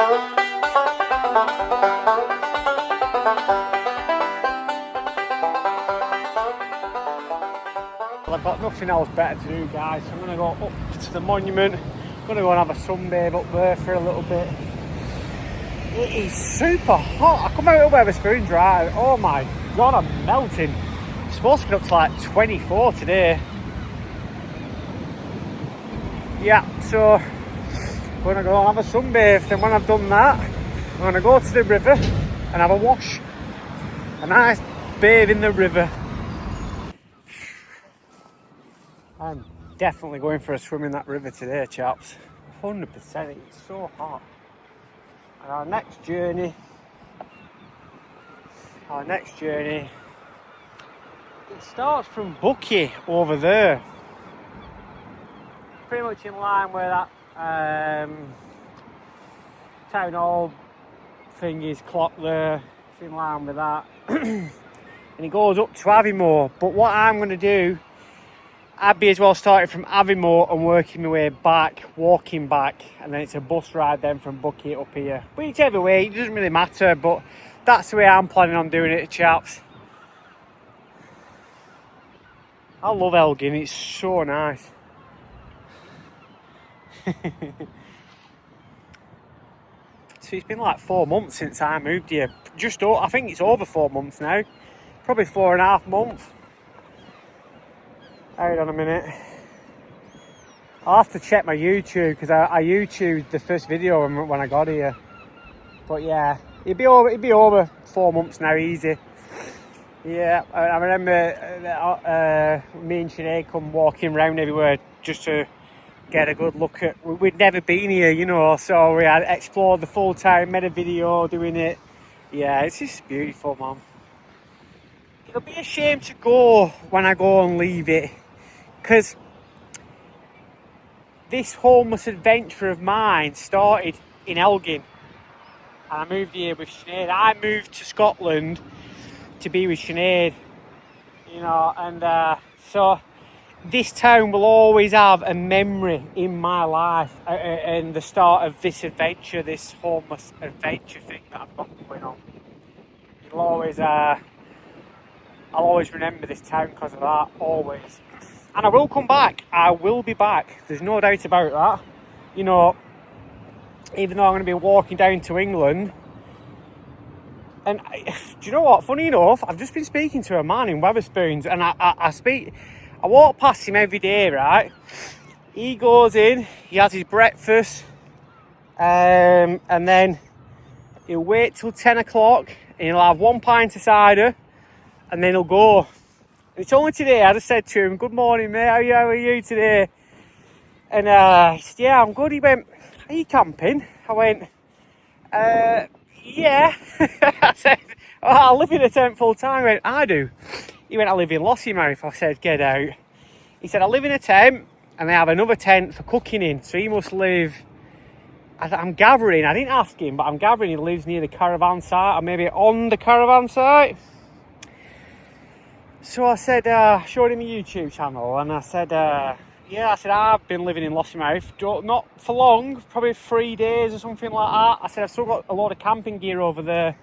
Well, I've got nothing else better to do, guys, so I'm going to go up to the monument. I'm going to go and have a sunbathe up there for a little bit. It is super hot. I come out of Wetherspoons, right? Oh my god, I'm melting. It's supposed to get up to like 24 today. Yeah, so I'm going to go and have a sunbathe. And when I've done that, I'm going to go to the river and have a wash. A nice bathe in the river. I'm definitely going for a swim in that river today, chaps. 100%, it's so hot. And our next journey, it starts from Bucky over there. Pretty much in line where that town hall thing is clocked there. It's in line with that. And it goes up to Aviemore. But what I'm going to do, I'd be as well starting from Aviemore and working my way back, walking back, and then it's a bus ride then from Bucky up here. But whichever way, it doesn't really matter, but that's the way I'm planning on doing it, chaps. I love Elgin, it's so nice. So it's been like 4 months since I moved here. I think it's over 4 months now. Probably 4.5 months. Hold on a minute. I'll have to check my YouTube because I YouTubed the first video when I got here. But yeah, it'd be over 4 months now, easy. Yeah, I remember me and Sinead come walking around everywhere just to get a good look at. We'd never been here, you know, so we had explored the full town, made a video doing it. Yeah, it's just beautiful, man. It'll be a shame to go when I go and leave it. Because this homeless adventure of mine started in Elgin. And I moved here with Sinead. I moved to Scotland to be with Sinead. You know, and so this town will always have a memory in my life. And the start of this adventure, this homeless adventure thing that I've got going on. I'll always remember this town because of that, always. And I will come back. I will be back. There's no doubt about that. You know, even though I'm going to be walking down to England. And do you know what? Funny enough, I've just been speaking to a man in Wetherspoons, and I walk past him every day, right? He goes in, he has his breakfast, and then he'll wait till 10 o'clock, and he'll have 1 pint of cider, and then he'll go. It's only today I just said to him, "Good morning, mate, how are you today?" And he said, "Yeah, I'm good." He went, "Are you camping?" I went, "Yeah." I said, "Oh, I live in a tent full time." He went, "I do." He went, "I live in Lossiemouth." I said, "Get out." He said, "I live in a tent and they have another tent for cooking in." So he must live, I'm gathering, I didn't ask him, but I'm gathering he lives near the caravan site or maybe on the caravan site. So I said, showed him a YouTube channel, and I said, yeah, I said, I've been living in Lossiemouth, not for long, probably 3 days or something like that. I said, I've still got a lot of camping gear over there.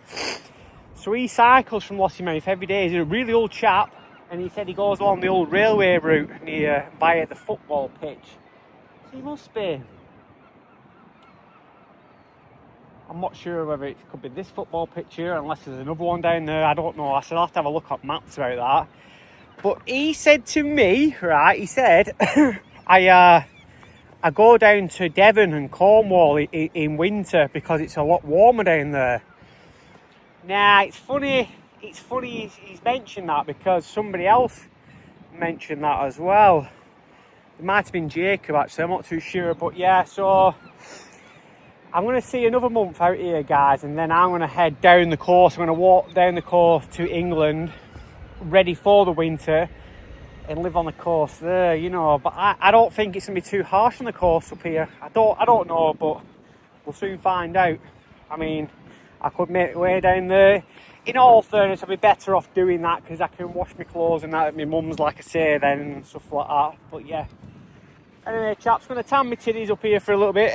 So he cycles from Lossiemouth every day. He's a really old chap, and he said he goes along the old railway route near via the football pitch. So he must be. I'm not sure whether it could be this football pitch here, unless there's another one down there. I don't know. I said I'll have to have a look at maps about that. But he said to me, right, he said, I go down to Devon and Cornwall in winter because it's a lot warmer down there. Now, it's funny he's mentioned that because somebody else mentioned that as well. It might have been Jacob, actually. I'm not too sure. But yeah, so I'm going to see another month out here, guys, and then I'm going to head down the coast. I'm going to walk down the coast to England, ready for the winter, and live on the coast there, you know. But I don't think it's going to be too harsh on the coast up here. I don't know, but we'll soon find out. I mean, I could make my way down there. In all fairness, I'll be better off doing that because I can wash my clothes and that at my mum's, like I say, then, and stuff like that. But yeah. Anyway, chaps, going to tan my titties up here for a little bit.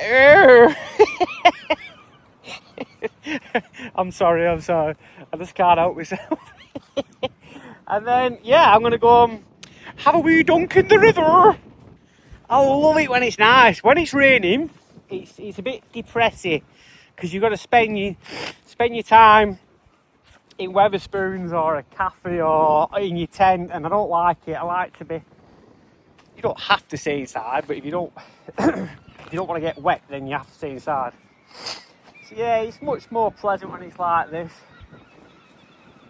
I'm sorry. I just can't help myself. And then, yeah, I'm going to go have a wee dunk in the river. I love it when it's nice. When it's raining, it's a bit depressing because you've got to spend your time in Wetherspoons or a cafe or in your tent, and I don't like it. I like to be. You don't have to stay inside, but if you don't, if you don't want to get wet, then you have to stay inside. So yeah, it's much more pleasant when it's like this.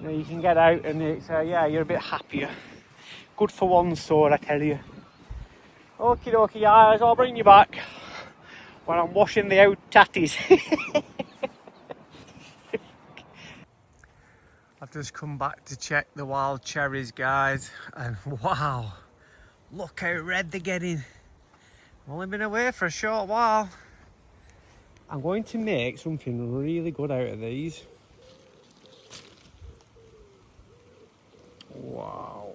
You can get out and it's yeah, you're a bit happier. Good for one sore, I tell you. Okie dokie guys, I'll bring you back when I'm washing the old tatties. I've just come back to check the wild cherries, guys, and wow, look how red they're getting. I've only been away for a short while. I'm going to make something really good out of these. Wow.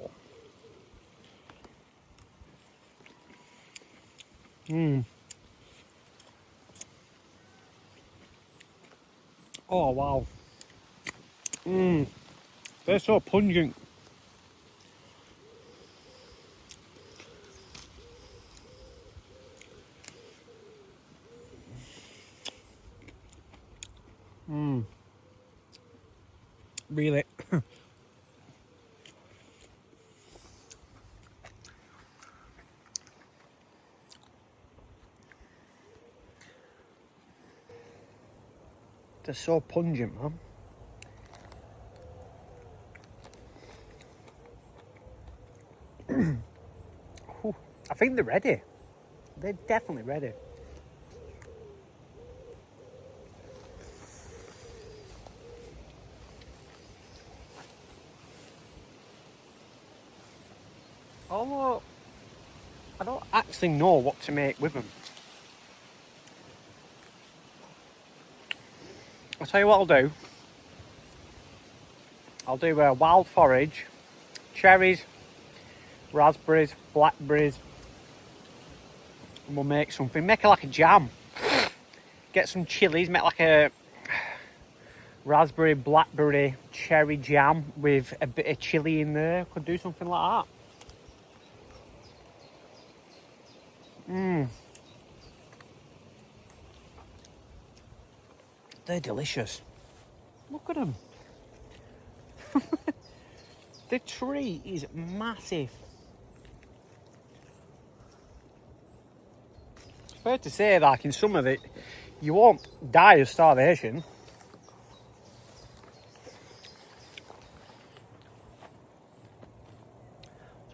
Oh wow. They're so pungent. Really. They're so pungent, man. I think they're ready. They're definitely ready. Although, I don't actually know what to make with them. I'll tell you what I'll do. I'll do a wild forage, cherries, raspberries, blackberries, and we'll make something. Make it like a jam. Get some chilies, make like a raspberry, blackberry, cherry jam with a bit of chili in there. Could do something like that. They're delicious. Look at them. The tree is massive. It's fair to say, like in summer, that you won't die of starvation.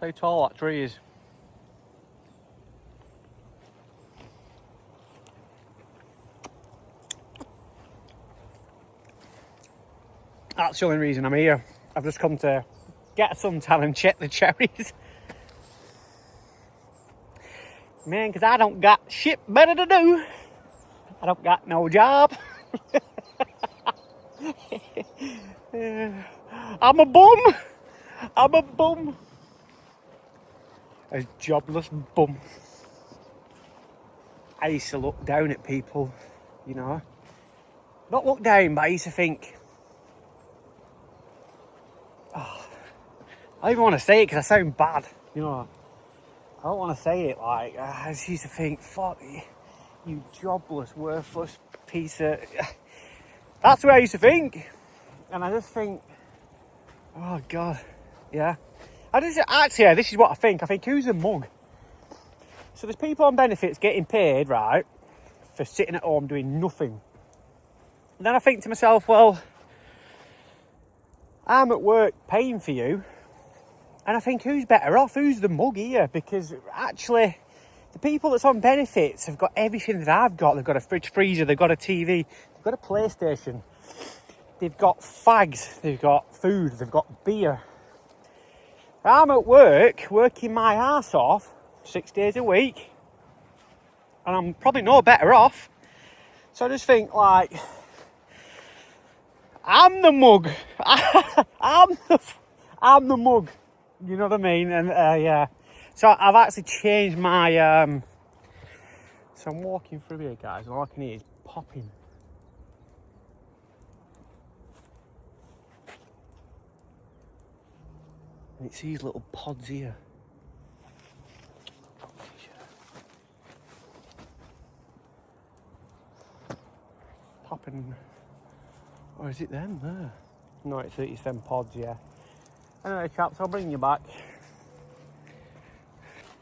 That's how tall that tree is. That's the only reason I'm here. I've just come to get a suntan and check the cherries. Man, because I don't got shit better to do. I don't got no job. I'm a bum. I'm a bum. A jobless bum. I used to look down at people, you know. Not look down, but I used to think, oh, I don't even want to say it because I sound bad, you know. I don't want to say it like, I just used to think, fuck you jobless, worthless piece of... That's what I used to think. And I just think, oh God, yeah. Actually, this is what I think. I think, who's a mug? So there's people on benefits getting paid, right, for sitting at home doing nothing. And then I think to myself, well, I'm at work paying for you. And I think, who's better off? Who's the mug here? Because actually, the people that's on benefits have got everything that I've got. They've got a fridge freezer, they've got a TV, they've got a PlayStation, they've got fags, they've got food, they've got beer. I'm at work, working my ass off 6 days a week, and I'm probably no better off. So I just think, like, I'm the mug. I'm the mug. You know what I mean? And yeah. So I've actually changed my. So I'm walking through here, guys, and all I can hear is popping. It's these little pods here. Popping. Or is it them there? No, it's them pods, yeah. Anyway, chaps, I'll bring you back.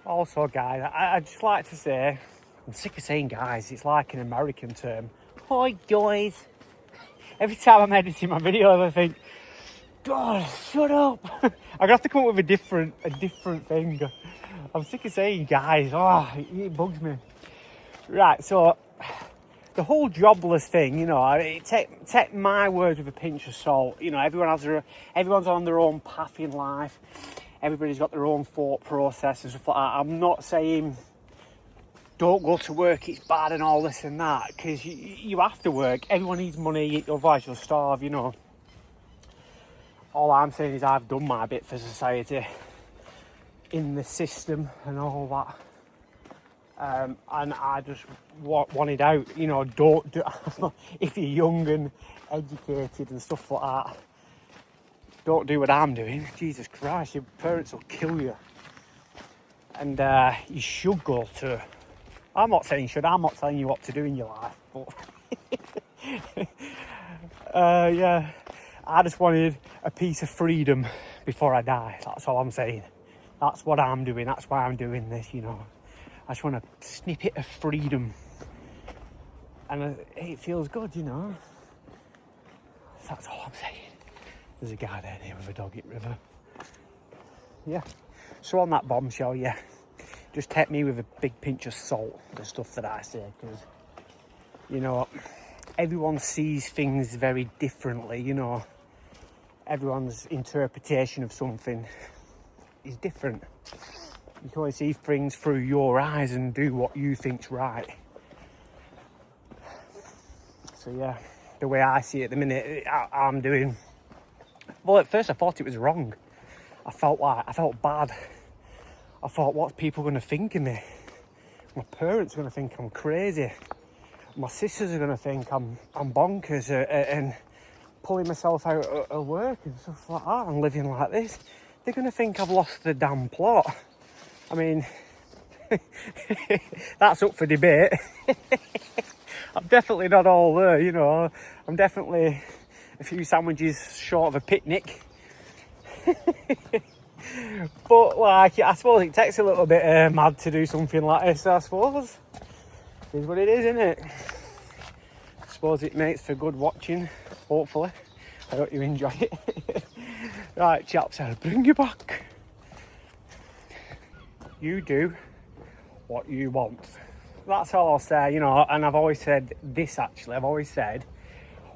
Also, guys, I'd just like to say, I'm sick of saying guys, it's like an American term. Hi, guys. Every time I'm editing my videos, I think, God, shut up. I'm gonna have to come up with a different thing. I'm sick of saying guys. Oh, it bugs me. Right, so the whole jobless thing, you know, take my words with a pinch of salt. You know, everyone's on their own path in life. Everybody's got their own thought process and stuff like that. I'm not saying don't go to work, it's bad and all this and that, because you have to work. Everyone needs money, otherwise you'll starve, you know. All I'm saying is I've done my bit for society in the system and all that. And I just wanted out, you know, don't do if you're young and educated and stuff like that, don't do what I'm doing. Jesus Christ, your parents will kill you. And you should go to, I'm not saying you should, I'm not telling you what to do in your life, but yeah, I just wanted a piece of freedom before I die. That's all I'm saying. That's what I'm doing, that's why I'm doing this, you know. I just want a snippet of freedom. And it feels good, you know. That's all I'm saying. There's a guy down here with a dog at river. Yeah. So on that bombshell, yeah. Just take me with a big pinch of salt, the stuff that I say, because, you know, everyone sees things very differently, you know. Everyone's interpretation of something is different. You can only see things through your eyes and do what you think's right. So yeah, the way I see it at the minute, I'm doing. Well, at first I thought it was wrong. I felt bad. I thought, what's people going to think of me? My parents are going to think I'm crazy. My sisters are going to think I'm bonkers and pulling myself out of work and stuff like that and living like this. They're going to think I've lost the damn plot. I mean, that's up for debate. I'm definitely not all there, you know. I'm definitely a few sandwiches short of a picnic. But, like, I suppose it takes a little bit mad to do something like this, I suppose. It is what it is, isn't it? I suppose it makes for good watching, hopefully. I hope you enjoy it. Right, chaps, I'll bring you back. You do what you want. That's all I'll say, you know, and I've always said this, actually. I've always said,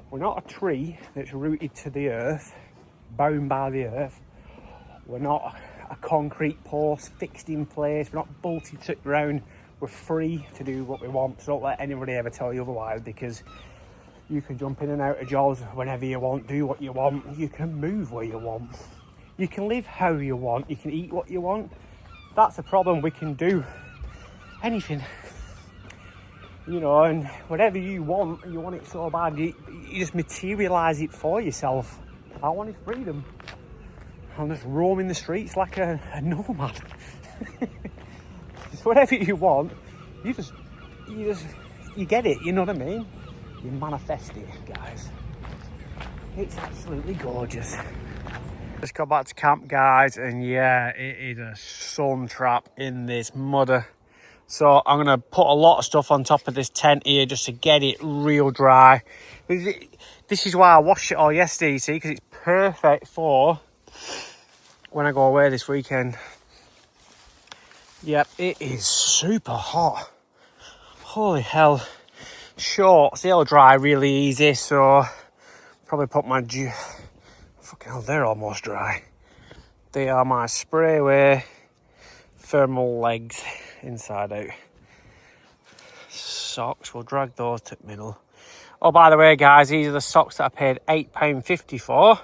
we're not a tree that's rooted to the earth, bound by the earth. We're not a concrete post fixed in place. We're not bolted to the ground. We're free to do what we want. So don't let anybody ever tell you otherwise, because you can jump in and out of jobs whenever you want, do what you want. You can move where you want. You can live how you want. You can eat what you want. That's a problem. We can do anything. You know, and whatever you want it so bad, you just materialise it for yourself. I wanted freedom. I'm just roaming the streets like a nomad. It's whatever you want, you get it, you know what I mean? You manifest it, guys. It's absolutely gorgeous. Just got back to camp, guys, and yeah, it is a sun trap in this mudder. So I'm going to put a lot of stuff on top of this tent here just to get it real dry. This is why I washed it all yesterday, you see, because it's perfect for when I go away this weekend. Yep, it is super hot. Holy hell. Shorts, they'll dry really easy, so probably put my... Fucking hell, they're almost dry. They are my spray away thermal legs inside out. Socks, we'll drag those to the middle. Oh, by the way, guys, these are the socks that I paid £8.50 for.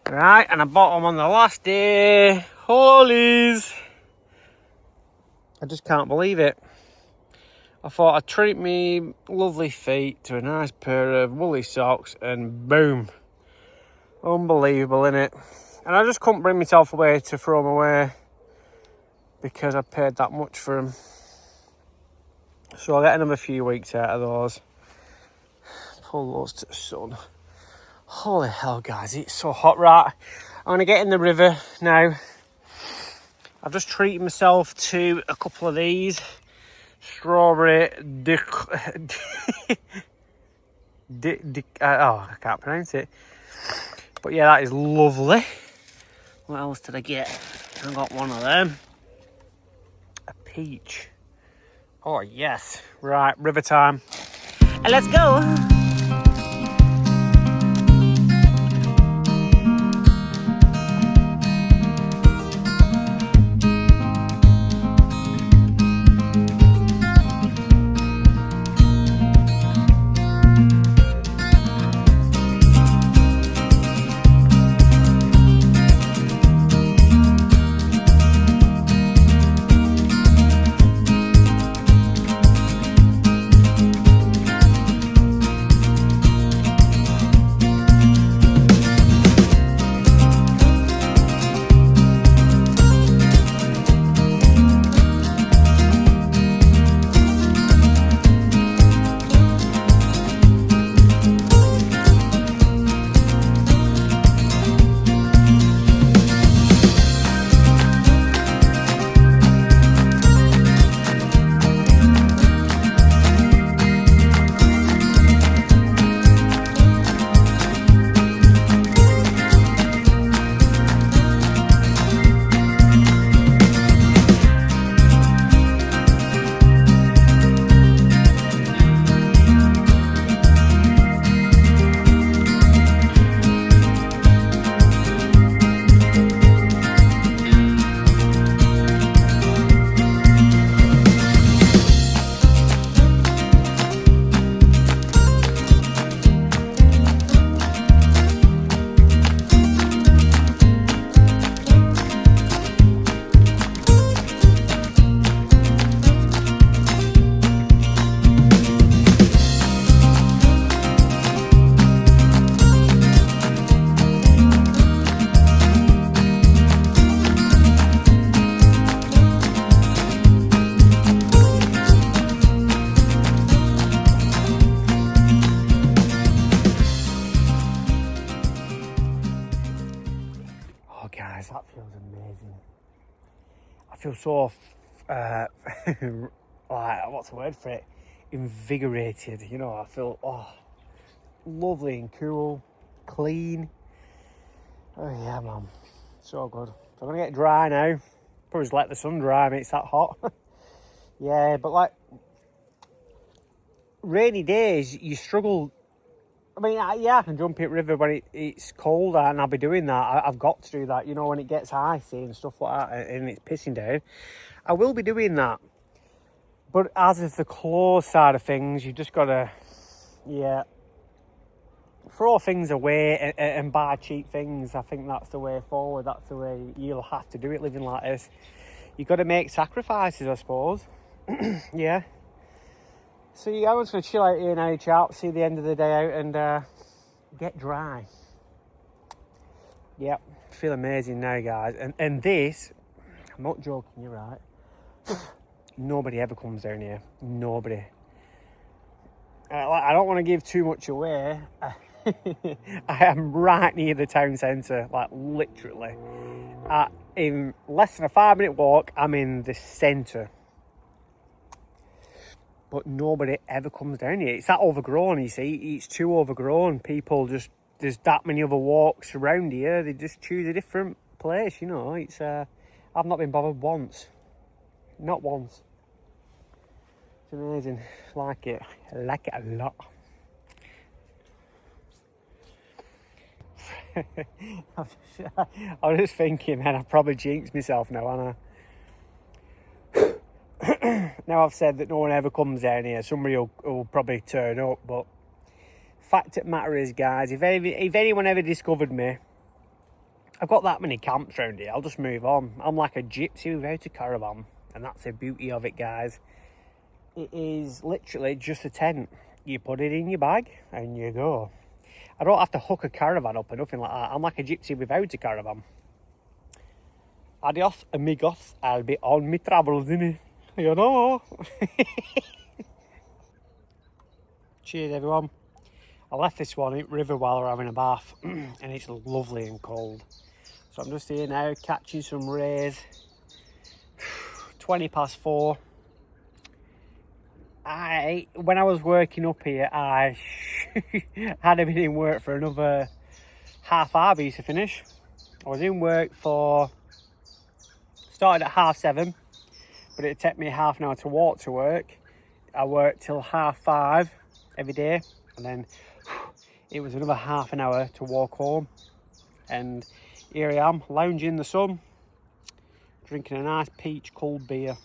Right, and I bought them on the last day. Holies! I just can't believe it. I thought I'd treat me lovely feet to a nice pair of woolly socks, and boom. Unbelievable, innit? And I just couldn't bring myself away to throw them away because I paid that much for them. So I'll get another few weeks out of those. Pull those to the sun. Holy hell, guys, it's so hot. Right, I'm going to get in the river now. I've just treated myself to a couple of these. Strawberry I can't pronounce it. But yeah, that is lovely. What else did I get? I got one of them. A peach. Oh, yes. Right, river time. And let's go. Guys, that feels amazing. I feel so like, what's the word for it? Invigorated, you know. I feel lovely and cool, clean. Oh yeah, man, so good. So I'm gonna get dry now. Probably just let the sun dry me, it's that hot. Yeah, but like rainy days, you struggle. I mean, yeah, I can jump in river when it's cold, and I'll be doing that. I've got to do that, you know, when it gets icy and stuff like that, and it's pissing down. I will be doing that. But as of the clothes side of things, you just got to, yeah, throw things away and buy cheap things. I think that's the way forward. That's the way you'll have to do it living like this. You've got to make sacrifices, I suppose. Yeah. So yeah, I'm just going to chill out here now, chat, see the end of the day out and get dry. Yep, feel amazing now, guys. And this, I'm not joking, you're right. Nobody ever comes down here. Nobody. I don't want to give too much away. I am right near the town centre, like literally. In less than a 5-minute walk, I'm in the centre. But nobody ever comes down here. It's that overgrown, you see. It's too overgrown. People just, there's that many other walks around here. They just choose a different place, you know. It's, I've not been bothered once. Not once. It's amazing. Like it. I like it a lot. I was just thinking, man, I probably jinxed myself now, haven't I? Now I've said that no one ever comes down here. Somebody will probably turn up, but fact of the matter is, guys, if anyone ever discovered me, I've got that many camps around here. I'll just move on. I'm like a gypsy without a caravan, and that's the beauty of it, guys. It is literally just a tent. You put it in your bag and you go. I don't have to hook a caravan up or nothing like that. I'm like a gypsy without a caravan. Adios, amigos. I'll be on me travels, innit? You know. Cheers, everyone. I left this one at river while we're having a bath, and it's lovely and cold. So I'm just here now, catching some rays. 4:20. When I was working up here, I had been in work for another half hour to finish. I was in work started at 7:30, but it'd take me half an hour to walk to work. I worked till 5:30 every day, and then it was another half an hour to walk home. And here I am, lounging in the sun, drinking a nice peach cold beer.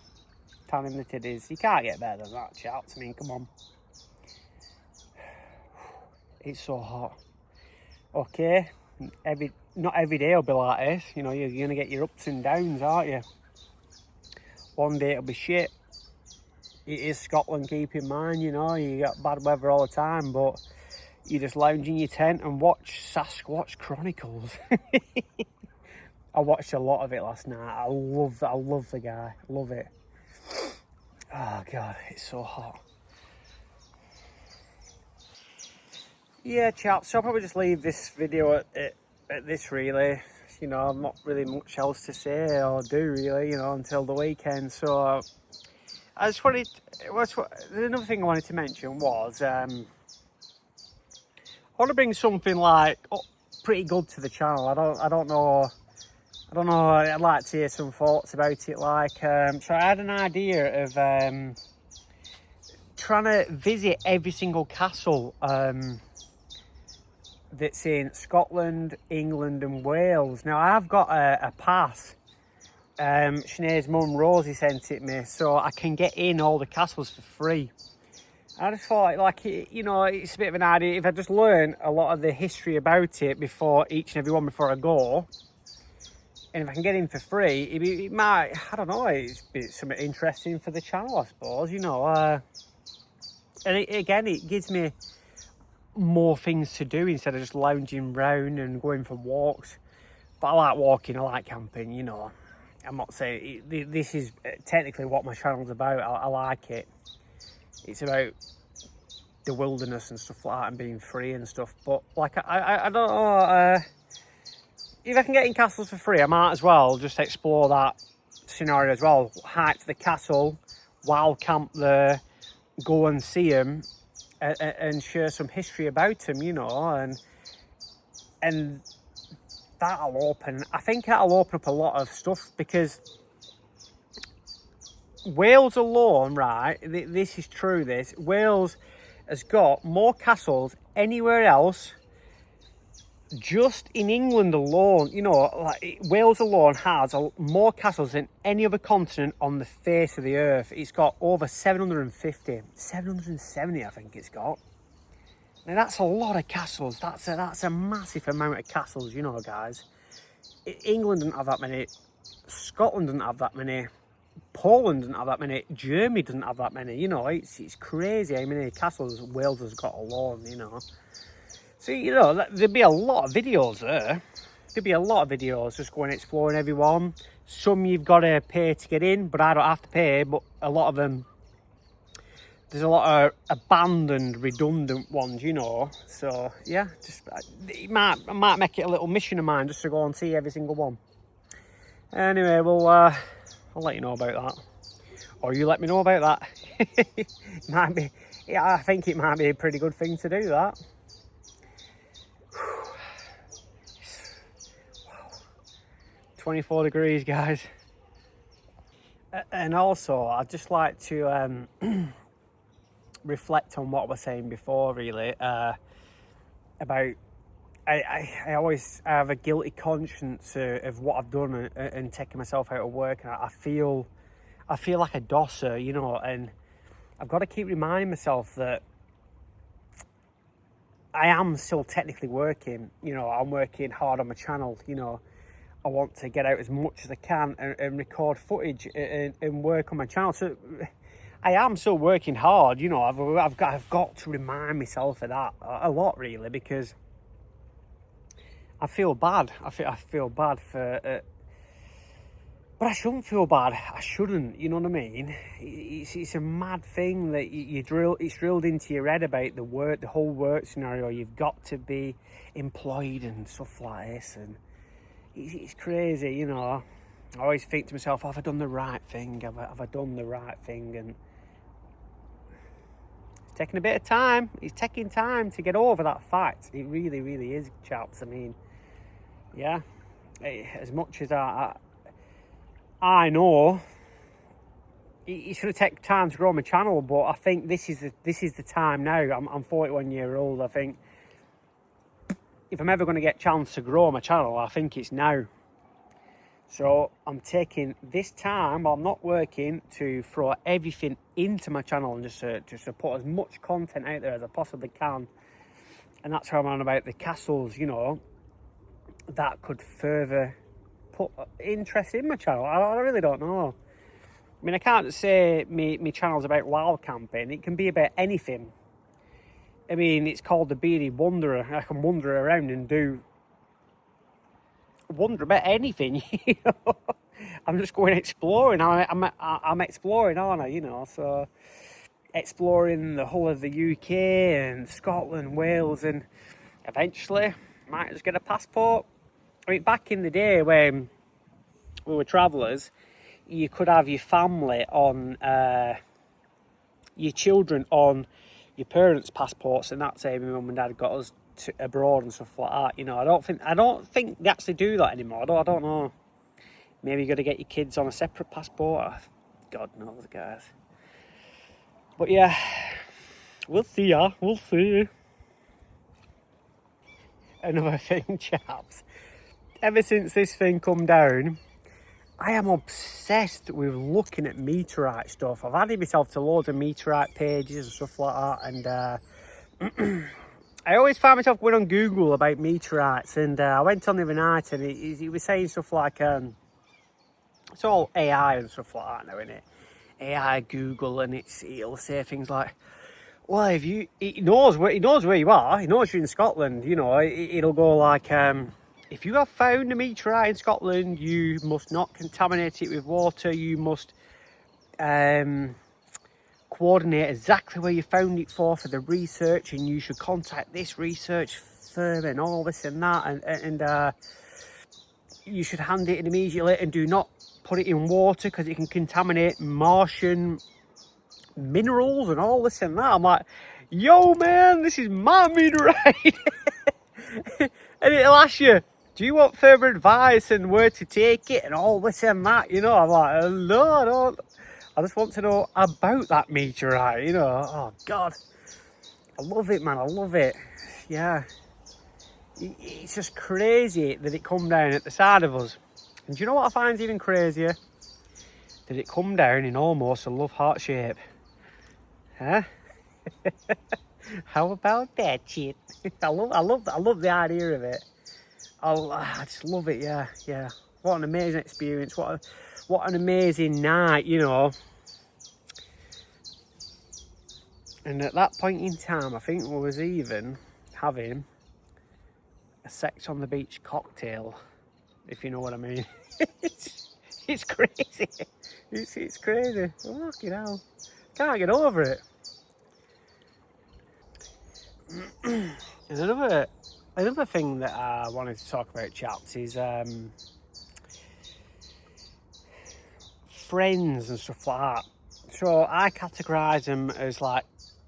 Telling that it is. You can't get better than that, chaps. I mean, come on. It's so hot. Okay, not every day will be like this. You know, you're going to get your ups and downs, aren't you? One day it'll be shit. It is Scotland, keep in mind, you know, you got bad weather all the time, but you just lounge in your tent and watch Sasquatch Chronicles. I watched a lot of it last night. I love the guy. Love it. Oh God, it's so hot. Yeah, chaps, so I'll probably just leave this video at this, really. You know, not really much else to say or do, really, you know, until the weekend. So I just wanted, another thing I wanted to mention was, I want to bring something like pretty good to the channel. I don't know. I'd like to hear some thoughts about it. Like, so I had an idea of trying to visit every single castle that's in Scotland, England, and Wales. Now, I've got a pass. Sinead's mum Rosie sent it me, so I can get in all the castles for free. I just thought, like, you know, it's a bit of an idea. If I just learn a lot of the history about it before each and every one before I go, and if I can get in for free, it might, I don't know, it's something interesting for the channel, I suppose, you know. And it gives me more things to do instead of just lounging around and going for walks. But I like walking, I like camping, you know. I'm not saying, this is technically what my channel's about. I like it. It's about the wilderness and stuff like that and being free and stuff. But, like, I don't know, if I can get in castles for free, I might as well just explore that scenario as well. Hike to the castle, wild camp there, go and see them, and share some history about them, you know, and I think that'll open up a lot of stuff, because Wales alone, right, this is true, Wales has got more castles anywhere else. Just in England alone, you know, like Wales alone has more castles than any other continent on the face of the earth. It's got over 770, I think it's got. Now that's a lot of castles. That's a massive amount of castles, you know, guys. England doesn't have that many. Scotland doesn't have that many. Poland doesn't have that many. Germany doesn't have that many. You know, it's crazy how many castles Wales has got alone, you know. So, you know, there'd be a lot of videos there. There'd be a lot of videos just going exploring everyone. Some you've got to pay to get in, but I don't have to pay. But a lot of them, there's a lot of abandoned, redundant ones, you know. So, yeah, just I might make it a little mission of mine just to go and see every single one. Anyway, well, I'll let you know about that. Or you let me know about that. Might be, yeah, I think it might be a pretty good thing to do, that. 24 degrees, guys. And also, I'd just like to reflect on what I was saying before, really, about I always have a guilty conscience of what I've done and taking myself out of work, and I feel like a dosser, you know, and I've got to keep reminding myself that I am still technically working. You know, I'm working hard on my channel, you know. I want to get out as much as I can and record footage and work on my channel. So I am still working hard, you know. I've got to remind myself of that a lot, really, because I feel bad. I feel bad for But I shouldn't feel bad. I shouldn't. You know what I mean? It's a mad thing that it's drilled into your head about the whole work scenario. You've got to be employed and stuff like this, and it's crazy. You know, I always think to myself, have I done the right thing? Have I done the right thing? And it's taking a bit of time. It's taking time to get over that fact. It really, really is, chaps. I mean, yeah. As much as I know it's going to take time to grow my channel, but I think this is the time now. I'm 41 years old. I think if I'm ever going to get a chance to grow my channel, I think it's now. So I'm taking this time while I'm not working to throw everything into my channel and just to put as much content out there as I possibly can. And that's how I'm on about the castles, you know, that could further put interest in my channel. I really don't know. I mean, I can't say my channel's about wild camping. It can be about anything. I mean, it's called the Bearded Wanderer. I can wander around and wonder about anything. You know? I'm just going exploring. I'm exploring, aren't I? You know, so exploring the whole of the UK and Scotland, Wales, and eventually might just get a passport. I mean, back in the day when we were travellers, you could have your family on, your children on your parents' passports, and that's how my mum and dad got us to abroad and stuff like that. You know, I don't think they actually do that anymore. I don't know. Maybe you got to get your kids on a separate passport. God knows, guys. But yeah, we'll see. We'll see. Another thing, chaps. Ever since this thing come down, I am obsessed with looking at meteorite stuff. I've added myself to loads of meteorite pages and stuff like that, and I always find myself going on Google about meteorites, and I went on the other night and he was saying stuff like, it's all AI and stuff like that now, isn't it? AI Google, and it'll say things like, well, he knows where you are, he knows you're in Scotland, you know, it'll go like, if you have found a meteorite in Scotland, you must not contaminate it with water. You must coordinate exactly where you found it for the research, and you should contact this research firm and all this and that, and you should hand it in immediately, and do not put it in water because it can contaminate Martian minerals and all this and that. I'm like, yo man, this is my meteorite. And it'll ask you, do you want further advice and where to take it and all this and that, you know? I'm like, no, I don't. I just want to know about that meteorite, you know? Oh, God. I love it, man. I love it. Yeah. It's just crazy that it come down at the side of us. And do you know what I find even crazier? That it come down in almost a love heart shape. Huh? How about that shit? I love the idea of it. I just love it, yeah. What an amazing experience. What an amazing night, you know. And at that point in time, I think we was even having a sex on the beach cocktail, if you know what I mean. it's crazy. It's crazy. Oh, fucking hell. Can't get over it. And another thing that I wanted to talk about, chaps, is friends and stuff like that. So I categorise them as like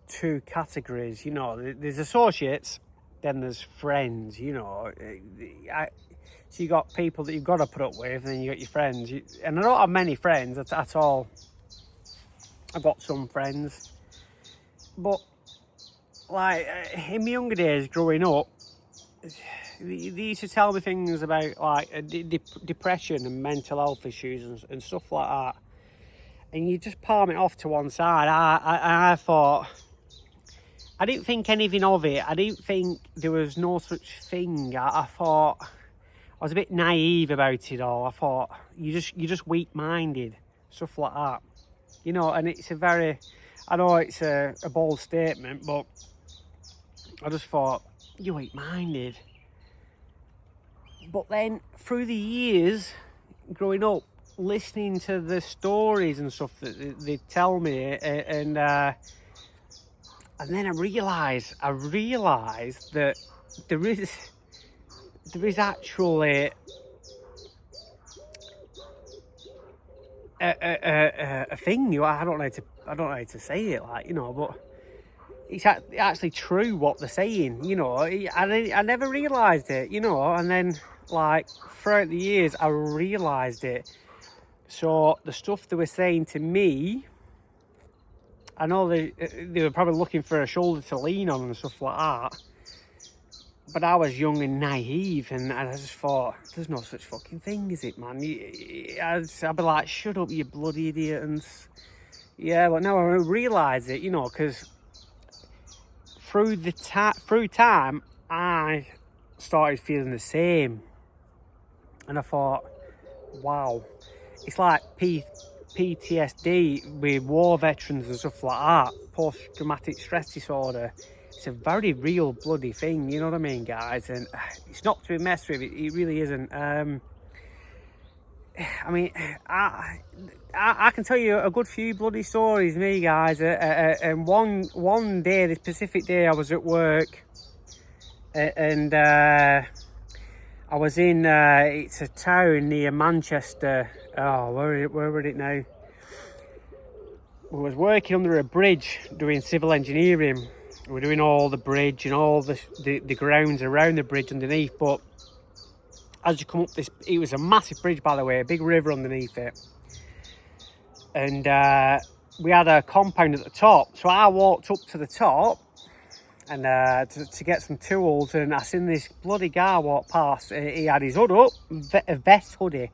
two categories, you know. There's associates, then there's friends, you know. So you got people that you've got to put up with, and then you got your friends. And I don't have many friends at all. I've got some friends, but like in my younger days growing up, they used to tell me things about like depression and mental health issues and stuff like that, and you just palm it off to one side. I thought, I didn't think anything of it. I didn't think there was no such thing. I thought I was a bit naive about it all. I thought you're just weak-minded, stuff like that, you know. And it's a very, I know it's a bold statement, but I just thought, you're weak-minded. But then through the years growing up, listening to the stories and stuff that they tell me, and then I realised that there is actually a thing. I don't know how to say it, like, you know, but it's actually true what they're saying, you know. I never realised it, you know, and then like throughout the years I realised it. So the stuff they were saying to me, I know they were probably looking for a shoulder to lean on and stuff like that, but I was young and naive, and I just thought, there's no such fucking thing, is it, man? I'd be like, shut up, you bloody idiot. And yeah, but now I realise it, you know, because through time I started feeling the same, and I thought, wow, it's like PTSD with war veterans and stuff like that, post-traumatic stress disorder. It's a very real bloody thing, you know what I mean, guys? And it's not to be messed with. It really isn't. I mean, I can tell you a good few bloody stories, me, guys. And one day, this specific day, I was at work, and I was in it's a town near Manchester. Oh, where was it now? We was working under a bridge doing civil engineering. We were doing all the bridge and all the grounds around the bridge underneath. But as you come up this, it was a massive bridge, by the way, a big river underneath it. And we had a compound at the top. So I walked up to the top and to get some tools, and I seen this bloody guy walk past. He had his hood up, a vest hoodie.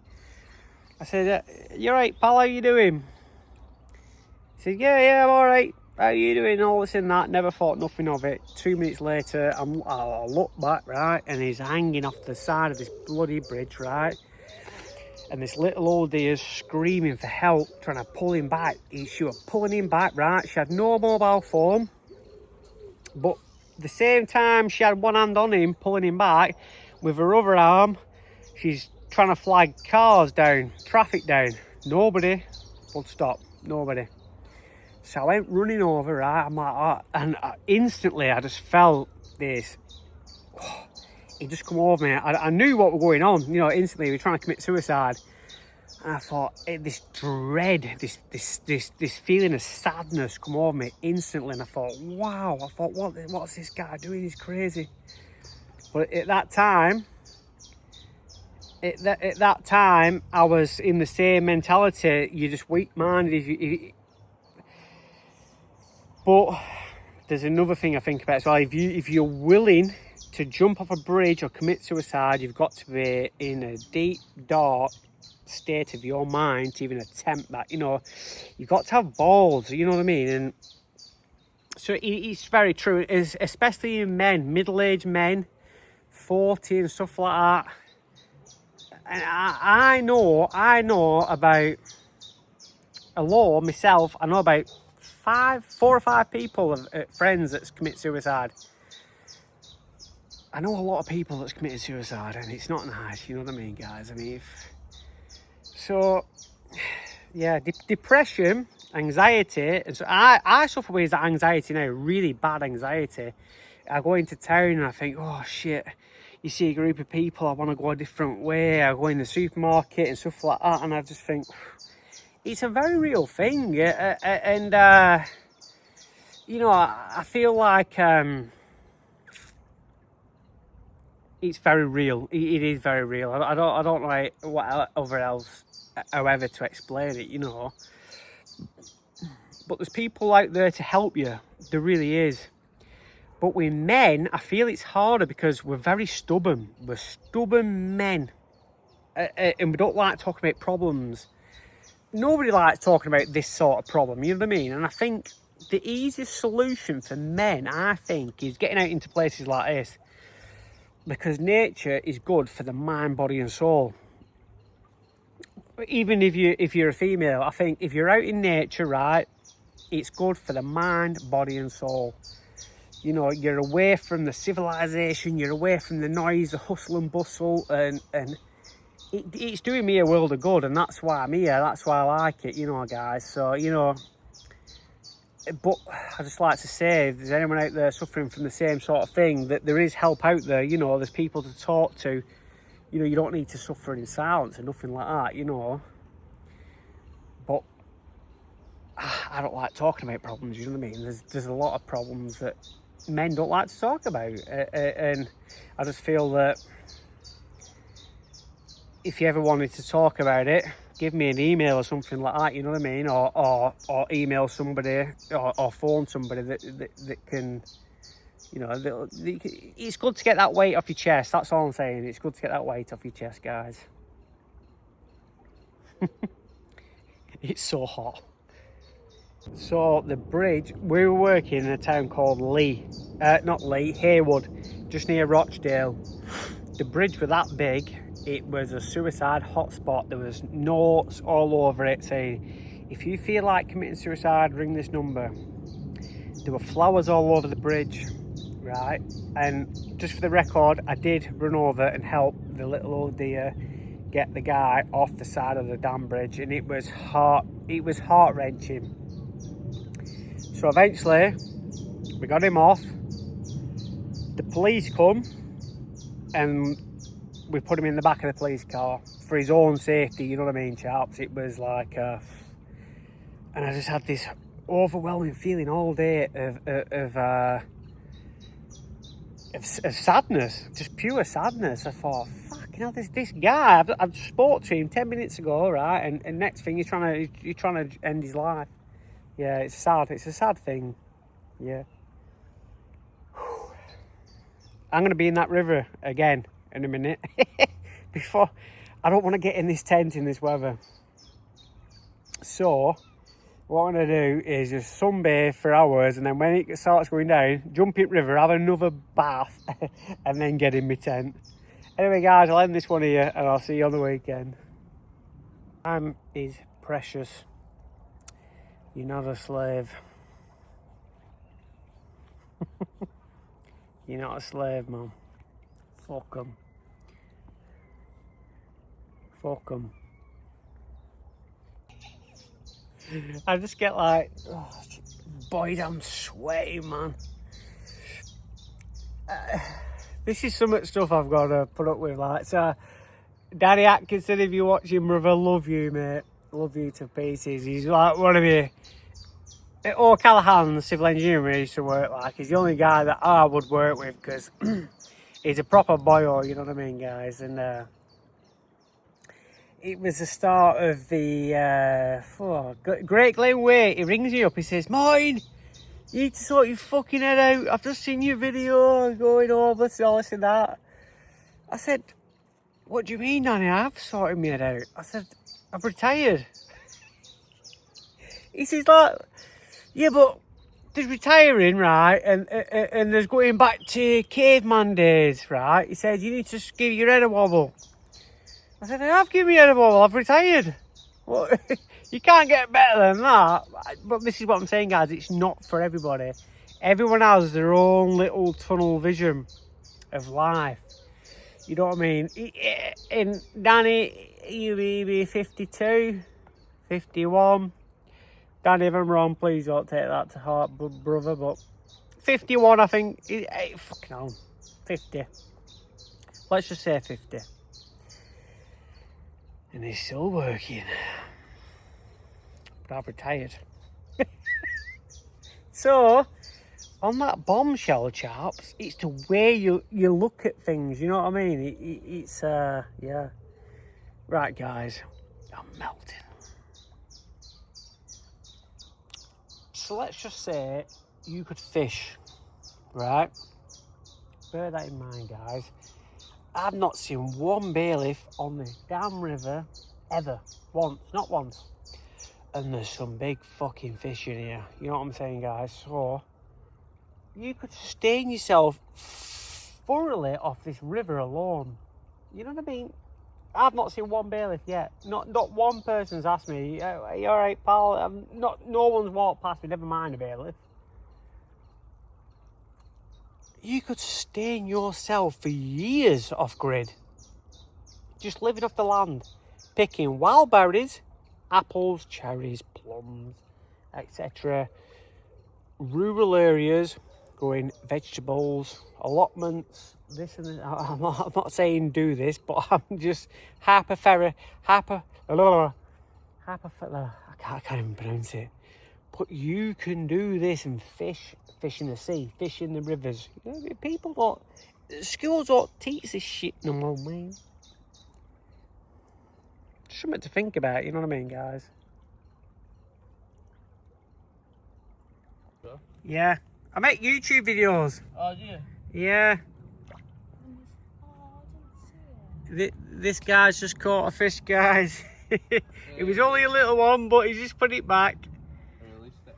I said, "You right, pal, how you doing?" He said, yeah, I'm alright. How you doing? All this and that. Never thought nothing of it. 2 minutes later, I look back, right, and he's hanging off the side of this bloody bridge, right? And this little old dear screaming for help, trying to pull him back. She was pulling him back, right? She had no mobile phone, but at the same time she had one hand on him, pulling him back. With her other arm, she's trying to flag cars down, traffic down. Nobody would stop, nobody. So I went running over, right? I'm like, oh, and instantly I just felt this. Oh, it just come over me. I knew what was going on, you know. Instantly, we were trying to commit suicide, and I thought, this dread, this feeling of sadness come over me instantly, and I thought, wow. I thought, what's this guy doing? He's crazy. But at that time, I was in the same mentality. You're just weak-minded. But there's another thing I think about as well. If you're willing to jump off a bridge or commit suicide, you've got to be in a deep, dark state of your mind to even attempt that. You know, you've got to have balls, you know what I mean? And so it's very true, especially in men, middle-aged men, 40 and stuff like that. And I know about a law myself. I know about 4 or 5 people, friends that's commit suicide. I know a lot of people that's committed suicide, and it's not nice, you know what I mean, guys? I mean, depression, anxiety, and so I suffer with anxiety now, really bad anxiety. I go into town and I think, oh shit, you see a group of people, I want to go a different way. I go in the supermarket and stuff like that, and I just think, it's a very real thing, and you know, I feel like it's very real. It is very real. I don't know however to explain it, you know. But there's people out there to help you. There really is. But with men, I feel it's harder because we're very stubborn. We're stubborn men, and we don't like talking about problems. Nobody likes talking about this sort of problem, you know what I mean? And I think the easiest solution for men, I think, is getting out into places like this. Because nature is good for the mind, body and soul. Even if you're a female, I think if you're out in nature, right, it's good for the mind, body and soul. You know, you're away from the civilization, you're away from the noise, the hustle and bustle, and it's doing me a world of good, and that's why I'm here. That's why I like it, you know, guys. So, you know, but I just like to say, if there's anyone out there suffering from the same sort of thing, that there is help out there. You know, there's people to talk to. You know, you don't need to suffer in silence or nothing like that, you know. But I don't like talking about problems, you know what I mean? There's a lot of problems that men don't like to talk about, and I just feel that if you ever wanted to talk about it, give me an email or something like that, you know what I mean? Or email somebody or phone somebody that can, you know, it's good to get that weight off your chest. That's all I'm saying. It's good to get that weight off your chest, guys. It's so hot. So the bridge, we were working in a town called Haywood, just near Rochdale. The bridge was that big. It was a suicide hotspot. There was notes all over it saying, if you feel like committing suicide, ring this number. There were flowers all over the bridge, right? And just for the record, I did run over and help the little old dear get the guy off the side of the damn bridge, and it was heart-wrenching. So eventually, we got him off. The police come, and we put him in the back of the police car for his own safety, you know what I mean, chaps? It was like, and I just had this overwhelming feeling all day of sadness, just pure sadness. I thought, fuck, you know, this guy, I've spoke to him 10 minutes ago, right? And next thing, you're trying to end his life. Yeah, it's sad. It's a sad thing. Yeah. I'm going to be in that river again in a minute. Before, I don't want to get in this tent in this weather. So, what I'm going to do is just sunbathe for hours, and then when it starts going down, jump in river, have another bath, and then get in my tent. Anyway, guys, I'll end this one here, and I'll see you on the weekend. Time is precious. You're not a slave. You're not a slave, man. Fuck 'em. Fuck 'em. I just get like, oh, boy, I'm sweating, man. This is some of the stuff I've got to put up with. Like, so, Danny Atkinson, if you're watching, brother, love you, mate. Love you to pieces. He's like one of me. O'Callaghan, the civil engineer we used to work like, he's the only guy that I would work with because he's a proper boyo, you know what I mean, guys? And it was the start of the Great Glen Way. He rings me up, he says, "Mine, you need to sort your fucking head out. I've just seen your video going over all this and that." I said, "What do you mean, Danny? I've sorted my head out." I said, "I've retired." He says, like, "Yeah, but there's retiring, right? And there's going back to caveman days, right?" He said, "You need to just give your head a wobble." I said, "I've given your head a wobble, I've retired." Well, you can't get better than that. But this is what I'm saying, guys, it's not for everybody. Everyone has their own little tunnel vision of life. You know what I mean? And Danny, you may be 52, 51. Danny, if I'm wrong, please don't take that to heart, brother. But 51, I think. Fucking hell. 50. Let's just say 50. And he's still working. But I've retired. So, on that bombshell, chaps, it's the way you look at things, you know what I mean? It's, yeah. Right, guys. I'm melting. So let's just say you could fish, right? Bear that in mind, guys. I've not seen one bailiff on this damn river ever. Once, not once. And there's some big fucking fish in here. You know what I'm saying, guys? So you could sustain yourself thoroughly off this river alone. You know what I mean? I've not seen one bailiff yet. Not one person's asked me, "Are you alright, pal?" No one's walked past me, never mind a bailiff. You could sustain yourself for years off grid. just living off the land, picking wild berries, apples, cherries, plums, etc. Rural areas, growing vegetables, allotments, this and that. I'm not saying do this, but I'm just I can't even pronounce it. But you can do this and fish in the sea, fish in the rivers. You know, people don't, schools don't teach this shit no more, man. Something to think about, you know what I mean, guys? Yeah. I make YouTube videos. Oh, yeah. Yeah. This guy's just caught a fish, guys. It was only a little one, but he's just put it back. I released it.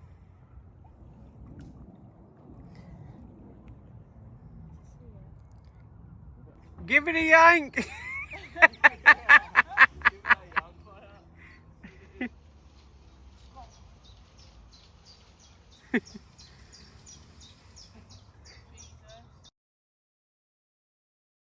Give it a yank. Give it a yank.